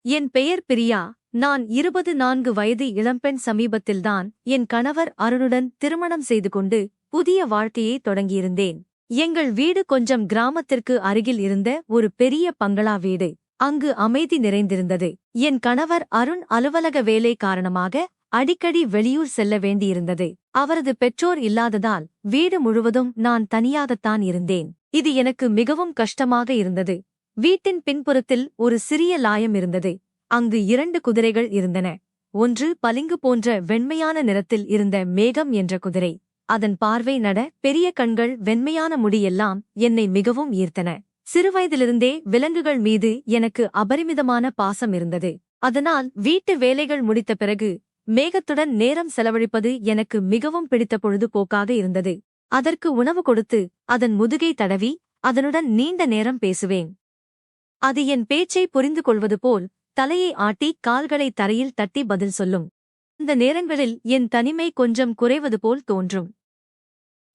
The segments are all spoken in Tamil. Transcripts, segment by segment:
என் பெயர் பிரியா. நான் 24 வயது இளம்பெண். சமீபத்தில்தான் என் கணவர் அருணுடன் திருமணம் செய்து கொண்டு புதிய வாழ்க்கையை தொடங்கியிருந்தேன். எங்கள் வீடு கொஞ்சம் கிராமத்திற்கு அருகில் இருந்த ஒரு பெரிய பங்களா வீடு. அங்கு அமைதி நிறைந்திருந்தது. என் கணவர் அருண் அலுவலக வேலை காரணமாக அடிக்கடி வெளியூர் செல்ல வேண்டியிருந்தது. அவரது பெற்றோர் இல்லாததால் வீடு முழுவதும் நான் தனியாகத்தான் இருந்தேன். இது எனக்கு மிகவும் கஷ்டமாக இருந்தது. வீட்டின் பின்புறத்தில் ஒரு சிறிய லாயம் இருந்தது. அங்கு 2 குதிரைகள் இருந்தன. ஒன்று பளிங்கு போன்ற வெண்மையான நிறத்தில் இருந்த மேகம் என்ற குதிரை. அதன் பார்வை நட, பெரிய கண்கள், வெண்மையான முடியெல்லாம் என்னை மிகவும் ஈர்த்தன. சிறுவயதிலிருந்தே விலங்குகள் மீது எனக்கு அபரிமிதமான பாசம் இருந்தது. அதனால் வீட்டு வேலைகள் முடித்த பிறகு மேகத்துடன் நேரம் செலவழிப்பது எனக்கு மிகவும் பிடித்த பொழுதுபோக்காக இருந்தது. அதற்கு உணவு கொடுத்து அதன் முதுகை தடவி அதனுடன் நீண்ட நேரம் பேசுவேன். அது என் பேச்சை புரிந்து கொள்வது போல் தலையை ஆட்டி கால்களை தரையில் தட்டி பதில் சொல்லும். இந்த நேரங்களில் என் தனிமை கொஞ்சம் குறைவது போல் தோன்றும்.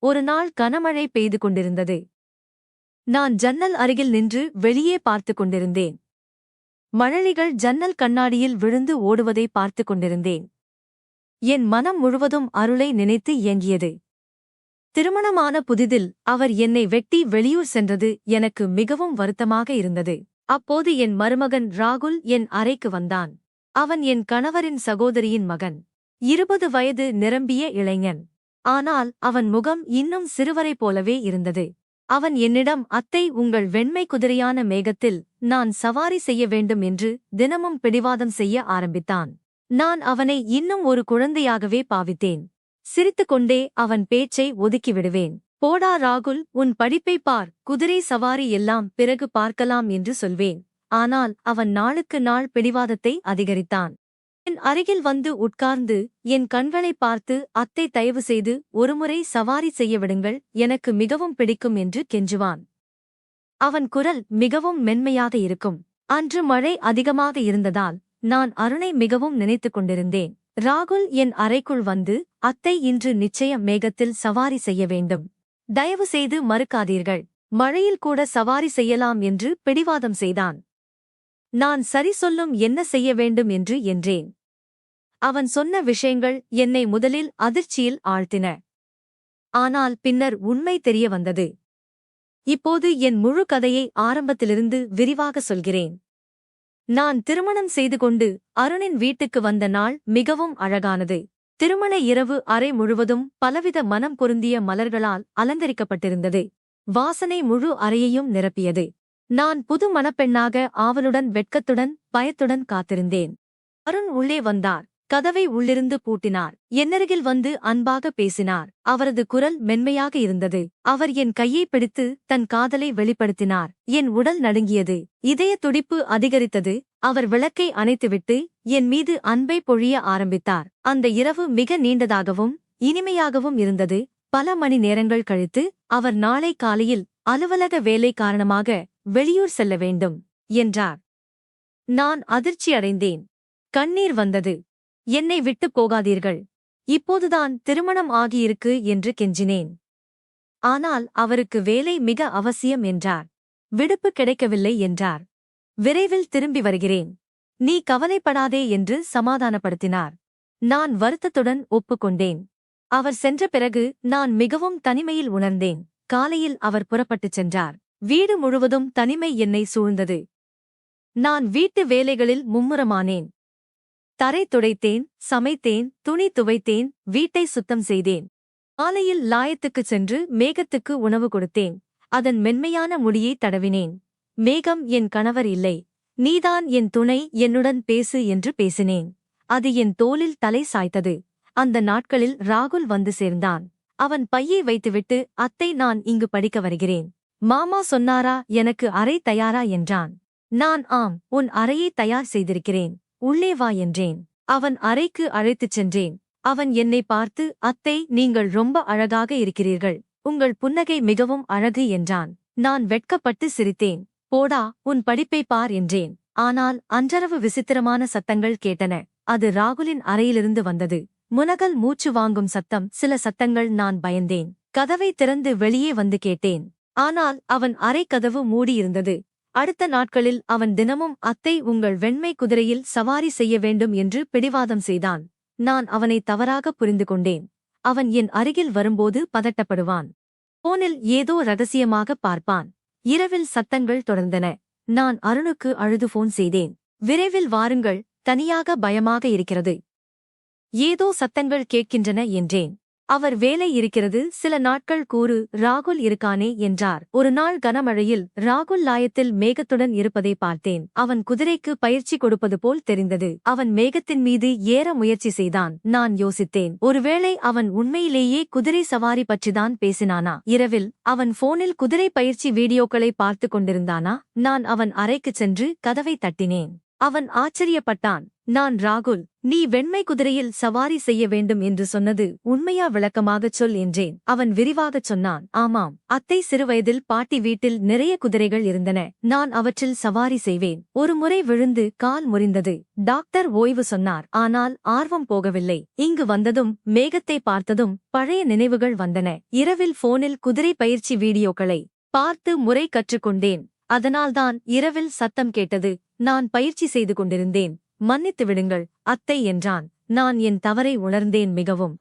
ஒரு நாள் கனமழை பெய்து கொண்டிருந்தது. நான் ஜன்னல் அருகில் நின்று வெளியே பார்த்துக் கொண்டிருந்தேன். மழலைகள் ஜன்னல் கண்ணாடியில் விழுந்து ஓடுவதை பார்த்துக் கொண்டிருந்தேன். என் மனம் முழுவதும் அருளை நினைத்து இயங்கியது. திருமணமான புதிதில் அவர் என்னை வெட்டி வெளியூர் சென்றது எனக்கு மிகவும் வருத்தமாக இருந்தது. அப்போது என் மருமகன் ராகுல் என் அறைக்கு வந்தான். அவன் என் கணவரின் சகோதரியின் மகன். 20 வயது நிரம்பிய இளைஞன். ஆனால் அவன் முகம் இன்னும் சிறுவரைப் போலவே இருந்தது. அவன் என்னிடம், அத்தை, உங்கள் வெண்மை குதிரையான மேகத்தில் நான் சவாரி செய்ய வேண்டும் என்று தினமும் பிடிவாதம் செய்ய ஆரம்பித்தான். நான் அவனை இன்னும் ஒரு குழந்தையாகவே பாவித்தேன். சிரித்துக்கொண்டே அவன் பேச்சை ஒதுக்கிவிடுவேன். போடா ராகுல், உன் படிப்பை பார், குதிரை சவாரி எல்லாம் பிறகு பார்க்கலாம் என்று சொல்வேன். ஆனால் அவன் நாளுக்கு நாள் பிடிவாதத்தை அதிகரித்தான். என் அருகில் வந்து உட்கார்ந்து என் கண்களை பார்த்து, அத்தை, தயவு செய்து ஒருமுறை சவாரி செய்ய விடுங்கள், எனக்கு மிகவும் பிடிக்கும் என்று கெஞ்சுவான். அவன் குரல் மிகவும் மென்மையாக இருக்கும். அன்று மழை அதிகமாக இருந்ததால் நான் அருணை மிகவும் நினைத்துக் கொண்டிருந்தேன். ராகுல் என் அறைக்குள் வந்து, அத்தை, இன்று நிச்சயம் மேகத்தில் சவாரி செய்ய வேண்டும். தயவு செய்து மறுக்காதீர்கள். மழையில் கூட சவாரி செய்யலாம் என்று பிடிவாதம் செய்தான். நான் சரி சொல்லும், என்ன செய்ய வேண்டும் என்றேன். அவன் சொன்ன விஷயங்கள் என்னை முதலில் அதிர்ச்சியில் ஆழ்த்தின. ஆனால் பின்னர் உண்மை தெரிய வந்தது. இப்போது என் முழு கதையை ஆரம்பத்திலிருந்து விரிவாக சொல்கிறேன். நான் திருமணம் செய்து கொண்டு அருணின் வீட்டுக்கு வந்த நாள் மிகவும் அழகானது. திருமண இரவு அறை முழுவதும் பலவித மனம் பொருந்திய மலர்களால் அலங்கரிக்கப்பட்டிருந்தது. வாசனை முழு அறையையும் நிரப்பியது. நான் புது மணப்பெண்ணாக ஆவலுடன், வெட்கத்துடன், பயத்துடன் காத்திருந்தேன். அருண் உள்ளே வந்தார். கதவை உள்ளிருந்து பூட்டினார். என்னருகில் வந்து அன்பாக பேசினார். அவரது குரல் மென்மையாக இருந்தது. அவர் என் கையை பிடித்து தன் காதலை வெளிப்படுத்தினார். என் உடல் நடுங்கியது. இதய துடிப்பு அதிகரித்தது. அவர் விளக்கை அணைத்துவிட்டு என் மீது அன்பை பொழிய ஆரம்பித்தார். அந்த இரவு மிக நீண்டதாகவும் இனிமையாகவும் இருந்தது. பல மணி நேரங்கள் கழித்து அவர் நாளை காலையில் அலுவலக வேலை காரணமாக வெளியூர் செல்ல வேண்டும் என்றார். நான் அதிர்ச்சி அடைந்தேன். கண்ணீர் வந்தது. என்னை விட்டுப் போகாதீர்கள், இப்போதுதான் திருமணம் ஆகியிருக்கு என்று கெஞ்சினேன். ஆனால் அவருக்கு வேலை மிக அவசியம் என்றார். விடுப்பு கிடைக்கவில்லை என்றார். விரைவில் திரும்பி வருகிறேன், நீ கவலைப்படாதே என்று சமாதானப்படுத்தினார். நான் வருத்தத்துடன் ஒப்புக்கொண்டேன். அவர் சென்ற பிறகு நான் மிகவும் தனிமையில் உணர்ந்தேன். காலையில் அவர் புறப்பட்டுச் சென்றார். வீடு முழுவதும் தனிமை என்னை சூழ்ந்தது. நான் வீட்டு வேலைகளில் மும்முரமானேன். தரை துடைத்தேன், சமைத்தேன், துணி துவைத்தேன், வீட்டை சுத்தம் செய்தேன். காலையில் லாயத்துக்குச் சென்று மேகத்துக்கு உணவு கொடுத்தேன். அதன் மென்மையான முடியை தடவினேன். மேகம், என் கணவர் இல்லை, நீதான் என் துணை, என்னுடன் பேசு என்று பேசினேன். அது என் தோளில் தலை சாய்த்தது. அந்த நாட்களில் ராகுல் வந்து சேர்ந்தான். அவன் பையை வைத்துவிட்டு, அத்தை, நான் இங்கு படிக்க வருகிறேன். மாமா சொன்னாரா எனக்கு அறை தயாரா என்றான். நான், ஆம், உன் அறையை தயார் செய்திருக்கிறேன், உள்ளே வா என்றேன். அவன் அறைக்கு அழைத்துச் சென்றேன். அவன் என்னை பார்த்து, அத்தை, நீங்கள் ரொம்ப அழகாக இருக்கிறீர்கள், உங்கள் புன்னகை மிகவும் அழகு என்றான். நான் வெட்கப்பட்டு சிரித்தேன். போடா, உன் படிப்பை பார் என்றேன். ஆனால் அன்றரவு விசித்திரமான சத்தங்கள் கேட்டன. அது ராகுலின் அறையிலிருந்து வந்தது. முனகல், மூச்சு வாங்கும் சத்தம், சில சத்தங்கள். நான் பயந்தேன். கதவை திறந்து வெளியே வந்து கேட்டேன். ஆனால் அவன் அறை கதவு மூடியிருந்தது. அடுத்த நாட்களில் அவன் தினமும் அத்தை உங்கள் வெண்மை குதிரையில் சவாரி செய்ய வேண்டும் என்று பிடிவாதம் செய்தான். நான் அவனை தவறாக புரிந்து கொண்டேன். அவன் என் அருகில் வரும்போது பதட்டப்படுவான். போனில் ஏதோ ரகசியமாக பார்ப்பான். இரவில் சத்தங்கள் தொடர்ந்தன. நான் அருணுக்கு அழுது போன் செய்தேன். விரைவில் வாருங்கள், தனியாக பயமாக இருக்கிறது. ஏதோ சத்தங்கள் கேட்கின்றன என்றேன். அவர் வேலை இருக்கிறது, சில நாட்கள் கூறு, ராகுல் இருக்கானே என்றார். ஒரு நாள் கனமழையில் ராகுல் லாயத்தில் மேகத்துடன் இருப்பதை பார்த்தேன். அவன் குதிரைக்கு பயிற்சி கொடுப்பது போல் தெரிந்தது. அவன் மேகத்தின் மீது ஏற முயற்சி செய்தான். நான் யோசித்தேன், ஒருவேளை அவன் உண்மையிலேயே குதிரை சவாரி பற்றிதான் பேசினானா? இரவில் அவன் போனில் குதிரை பயிற்சி வீடியோக்களை பார்த்து கொண்டிருந்தானா? நான் அவன் அறைக்குச் சென்று கதவை தட்டினேன். அவன் ஆச்சரியப்பட்டான். நான் ராகுல், நீ வெண்மை குதிரையில் சவாரி செய்ய வேண்டும் என்று சொன்னது உண்மையா? விளக்கமாகச் சொல் என்றேன். அவன் விரிவாகச் சொன்னான். ஆமாம், அத்தை சிறுவயதில் பாட்டி வீட்டில் நிறைய குதிரைகள் இருந்தன. நான் அவற்றில் சவாரி செய்வேன். ஒரு முறை விழுந்து கால் முறிந்தது. டாக்டர் ஓய்வு சொன்னார். ஆனால் ஆர்வம் போகவில்லை. இங்கு வந்ததும் மேகத்தை பார்த்ததும் பழைய நினைவுகள் வந்தன. இரவில் போனில் குதிரை பயிற்சி வீடியோக்களை பார்த்து முறை கற்றுக்கொண்டேன். அதனால்தான் இரவில் சத்தம் கேட்டது. நான் பயிற்சி செய்து கொண்டிருந்தேன். மன்னித்து விடுங்கள் அத்தை என்றான். நான் என் தவறை உணர்ந்தேன். மிகவும்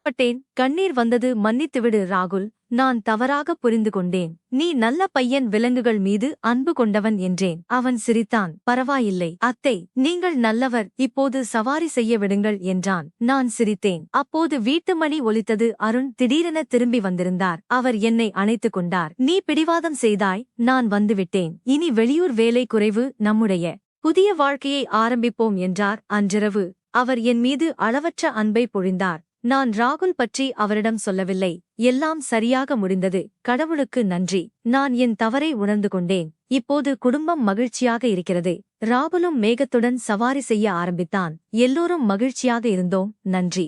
பட்டேன். கண்ணீர் வந்தது. மன்னித்துவிடு ராகுல், நான் தவறாக புரிந்து கொண்டேன். நீ நல்ல பையன், விலங்குகள் மீது அன்பு கொண்டவன் என்றேன். அவன் சிரித்தான். பரவாயில்லை அத்தை, நீங்கள் நல்லவர், இப்போது சவாரி செய்ய விடுங்கள் என்றான். நான் சிரித்தேன். அப்போது வீட்டு மணி ஒலித்தது. அருண் திடீரென திரும்பி வந்திருந்தார். அவர் என்னை அணைத்துக் கொண்டார். நீ பிடிவாதம் செய்தாய், நான் வந்துவிட்டேன். இனி வெளியூர் வேலை குறைவு, நம்முடைய புதிய வாழ்க்கையை ஆரம்பிப்போம் என்றார். அன்றிரவு அவர் என் மீது அளவற்ற அன்பை பொழிந்தார். நான் ராகுல் பற்றி அவரிடம் சொல்லவில்லை. எல்லாம் சரியாக முடிந்தது. கடவுளுக்கு நன்றி. நான் என் தவறை உணர்ந்து கொண்டேன். இப்போது குடும்பம் மகிழ்ச்சியாக இருக்கிறது. ராகுலும் மேகத்துடன் சவாரி செய்ய ஆரம்பித்தான். எல்லோரும் மகிழ்ச்சியாக இருந்தோம். நன்றி.